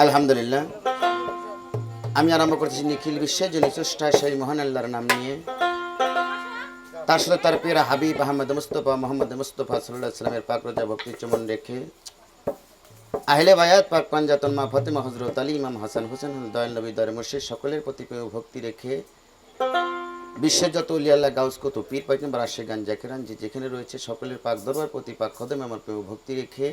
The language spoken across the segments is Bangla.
আলহামদুলিল্লাহ, আমি আরম্ভ করতেছি নিখিল বিশ্বে যিনি স্রষ্টা সেই মহান আল্লাহর নাম নিয়ে, তার সাথে তার প্রিয় হাবিব আহমদ মুস্তফা মোহাম্মদ মুস্তফা সাল্লাল্লাহু আলাইহি ওয়াসাল্লামের পাক রোজা ভক্তি চুমন রেখে, আহলে বায়াত পাক পাঞ্জাতন মা ফাতেমা হযরত আলী ইমাম হাসান হোসেন দয়াল নবী দয়াল মুর্শিদ সকলের প্রতি প্রিয় ভক্তি রেখে, বিশ্বের যত উলি আল্লাহ গাউস কুতুব পীর পয়গম্বর আশিকান জাকিরান যে যেখানে রয়েছে সকলের পাক দরবার প্রতি পাক খদেমে আমার প্রিয় ভক্তি রেখে,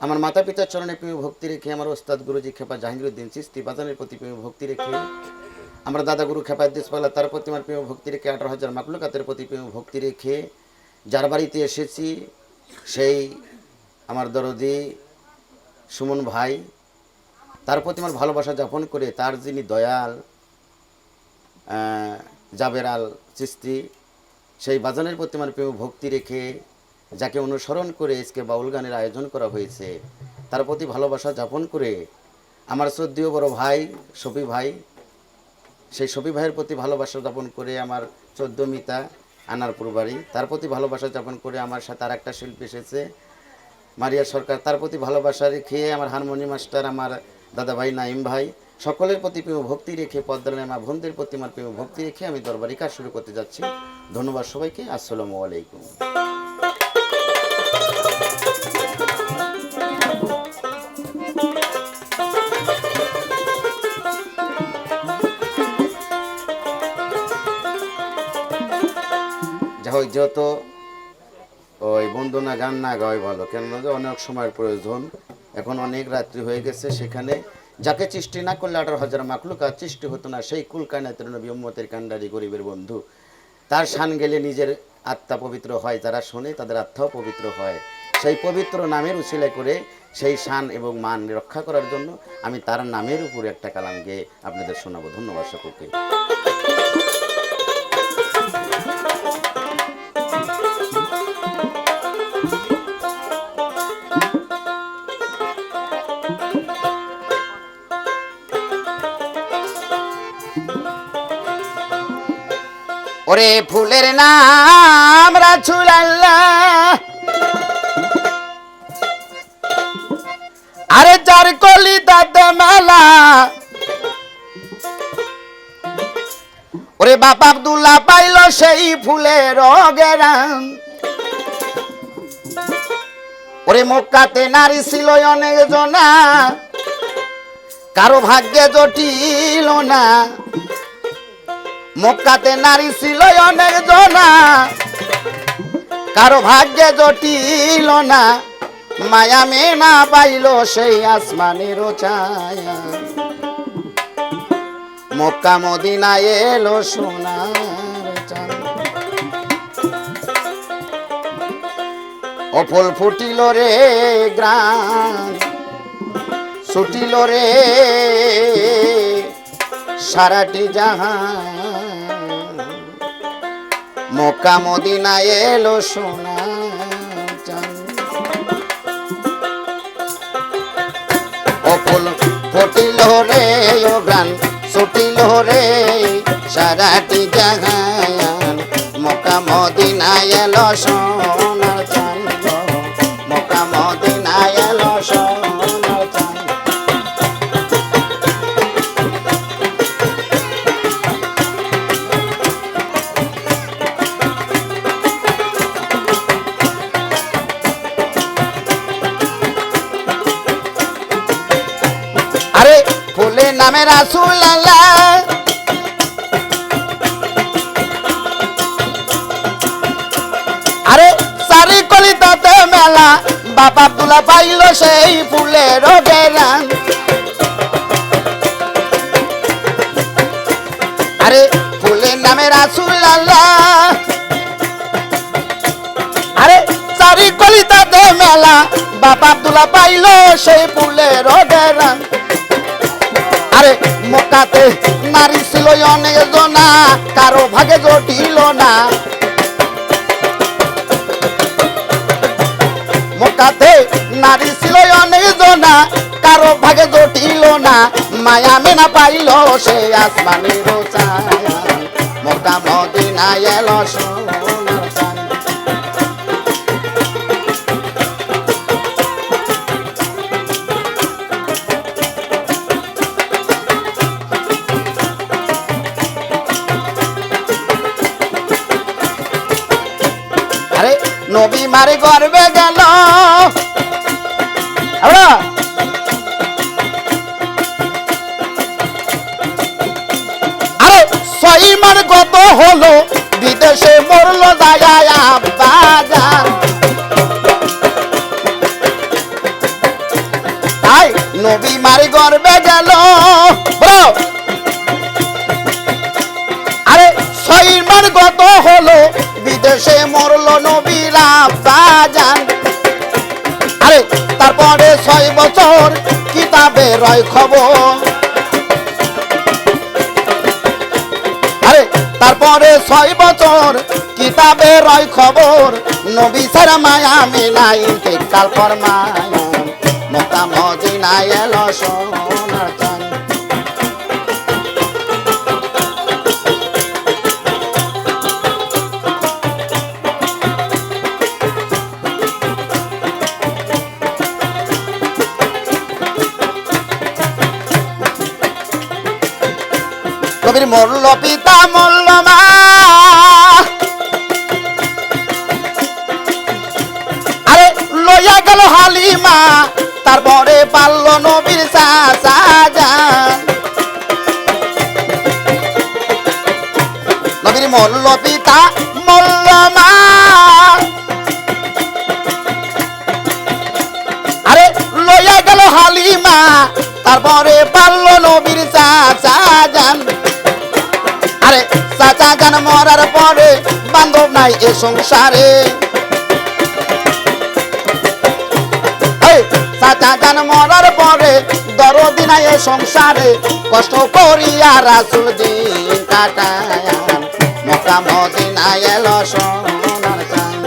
আমার মাতা পিতার চরণে প্রিয় ভক্তি রেখে, আমার ওস্তাদ গুরুজি খেপা জাহাঙ্গীরউদ্দিন চিশতি বাজানের প্রতি প্রিয় ভক্তি রেখে, আমার দাদা গুরু খেপা দেশপালা তার প্রতি আমার প্রিয় ভক্তি রেখে, 18,000 মাকলুকাতের প্রতি প্রিয় ভক্তি রেখে, যার বাড়িতে এসেছি সেই আমার দরদি সুমন ভাই, তার প্রতি আমার ভালোবাসা যাপন করে, তার যিনি দয়াল জাবের আল চিশতি সেই বাজানের প্রতি আমার প্রিয় ভক্তি রেখে, যাকে অনুসরণ করে আজকে বাউল গানের আয়োজন করা হয়েছে, তার প্রতি ভালোবাসা যাপন করে, আমার শ্রদ্ধেয় বড় ভাই শফি ভাই, সেই শফি ভাইয়ের প্রতি ভালোবাসা যাপন করে, আমার 14 মিতা আনারপুর বাড়ি, তার প্রতি ভালোবাসা যাপন করে, আমার সাথে আর একটা শিল্পী এসেছে মারিয়া সরকার, তার প্রতি ভালোবাসা রেখে, আমার হারমোনি মাস্টার আমার দাদা ভাই নাইম ভাই, সকলের প্রতি প্রিয় ভক্তি রেখে, পদ্মার মা বোনদের প্রতি আমার প্রিয় ভক্তি রেখে আমি দরবারি কাজ শুরু করতে যাচ্ছি। ধন্যবাদ সবাইকে। আসসালামু আলাইকুম। যাই হোক, যত ওই বন্ধু না গান না গাওয়াই ভালো, কেননা অনেক সময়ের প্রয়োজন, এখন অনেক রাত্রি হয়ে গেছে, সেখানে যাকে সৃষ্টি না করলে 18,000 মাকলুকাত সৃষ্টি হতো না, সেই কুল কায়নাতের নবী উম্মতের কান্ডারি গরিবের বন্ধু, তার শান গেলে নিজের আত্মা পবিত্র হয়, যারা শোনে তাদের আত্মাও পবিত্র হয়, সেই পবিত্র নামের উছিলা করে সেই শান এবং মান রক্ষা করার জন্য আমি তার নামের উপরে একটা কালাম গেয়ে আপনাদের শোনাবো। ধন্যবাদ সকলকে। ওরে ফুলের নাম রাসূল আল্লাহ, আরে যার কলি দাদা মেলা, ওরে বাপ আব্দুল্লাহ পাইল সেই ফুলের গেরাম, ওরে মক্কাতে নারী ছিল অনেক জনা, কারো ভাগ্যে জটিল না, মক্কাতে নারী ছিল অনেক জনা, কারো ভাগ্যে জটিল না, মায়া মেনা পাইল সেই আসমানের ছায়া, মক্কা মদিনায় এলো সোনার চাঁদ, ও ফুল ফুটিল রে গ্রাম, ছুটিল রে সারাটি জাহান, মক্কা মদিনায় এলো সোনার চাঁদ, ও ফুল ফুটিল রে ও গান ছুটিল রে সারাটি জাহান, মক্কা মদিনায় এলো সোনার চাঁদ, মক্কা মদিনায় এলো সোনার চাঁদ। আরে ফুলের নামে রাসূল আল্লাহ, আরে সারি কলিতাতে মেলা, বাপ আব্দুল্লাহ পাইল সেই ফুলের গেরাম, আরে ফুলের নামে রাসূল আল্লাহ, আরে সারি কলিতাতে মেলা, বাপ আব্দুল্লাহ পাইল সেই ফুলের গেরাম, আরে মক্কাতে নারী ছিল অনেক জনা, কারো ভাগে জটিল না, মক্কাতে নারী ছিল অনেক জনা, কারো ভাগে জটিল না, মায়া মেনা পাইল সেই আসমানের ছায়া, মক্কা মদিনায় এলো সোনার চাঁদ। মারে গর্বে গেল আরে 6 মাস কত হলো বিদেশে মরলো দায় আব্বা জান তাই নবী মারে গর্বে গেল আরে 6 মাস কত হলো বিদেশে মরলো নবীর আব্বা জান আরে তারপরে 6 বছর কিতাবে রয় খবর আরে তারপরে 6 বছর কিতাবে রয় খবর নবী সারা মায়া মিলাই ইন্তেকাল ফরমায় মক্কা মদিনায় এলো সোনার চাঁদ নবীর মরল পিতা মরল মা আরে লইয়া গেল হালিমা তারপরে পারল নবীর চাচা জান নবীর মরল পিতা মরল মা আরে লইয়া গেল হালিমা তারপরে পারল নবীর চাচা জান আরে চাচা জান মরার পরে বান্ধব নাই এ সংসারে চাচা জান মরার পরে দরদি নাই এ সংসারে কষ্ট করিয়া রাসূল দিন কাটায় মক্কা মদিনায় এলো সোনার চাঁদ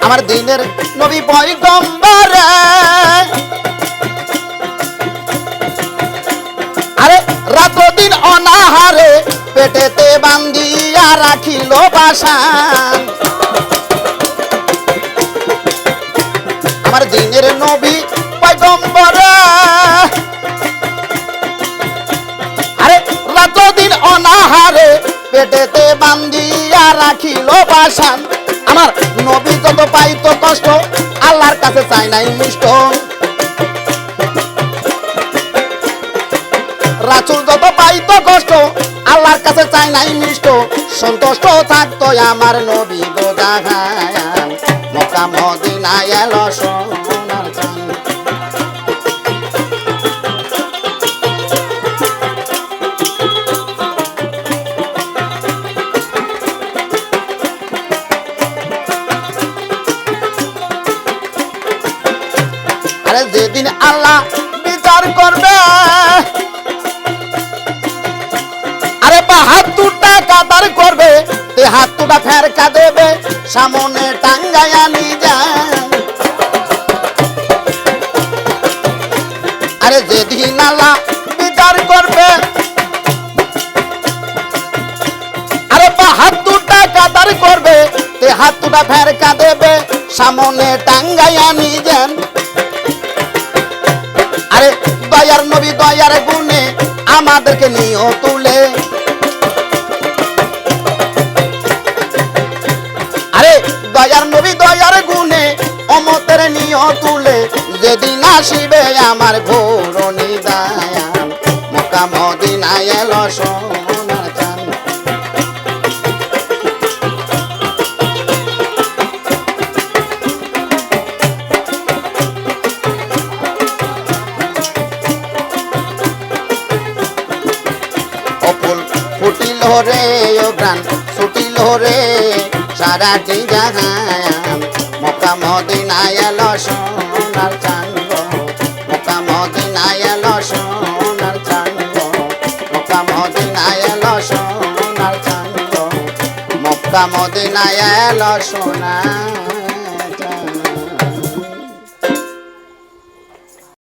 আমার দিনের নবী পয়গম্বর আরে রাত দিন অনাহারে পেটেতে বান্ধিয়া রাখিল পাশান আমার দিনের নবী পয়গম্বর আরে রাত দিন অনাহারে পেটেতে বান্ধিয়া রাখিল পাশান আমার নবী যত পাইতো কষ্ট আল্লাহর কাছে চাই নাই মিষ্ট রাসূল যত পাইতো কষ্ট আল্লাহর কাছে চাই নাই মিষ্ট সন্তুষ্ট থাকতো আমার নবী গো জাহান মক্কা মদিনায় এলো সোনার চাঁদ যেদিন আল্লাহ বিচার করবে আরে হাত দুটা কাতার করবে তে হাত দুটা ফেরকা দেবে সামনে টাঙ্গায়া নিয়ে যায় আরে যেদিন আল্লাহ বিচার করবে আরে হাত দুটা কাতার করবে তে হাত দুটা ফেরকা দেবে সামনে টাঙ্গায়া নিয়ে যান আরে দয়ার নবী দয়ার গুণে আমাদেরকে নিয়েও তুলে আরে দয়ার নবী দয়ার গুণে অমতের নিয়েও তুলে যেদিন আসিবে আমার ঘোর নিদায়ান মক্কা মদিনায় এলো সোনার চাঁদ ফুটিল রে ও প্রাণ ছুটিল রে সারাটি জাহান মক্কা মদিনায় এলো সোনার চাঁদ মক্কা মদিনায় এলো সোনার চাঁদ মক্কা মদিনায় এলো সোনার চাঁদ মক্কা মদিনায় এলো সোনার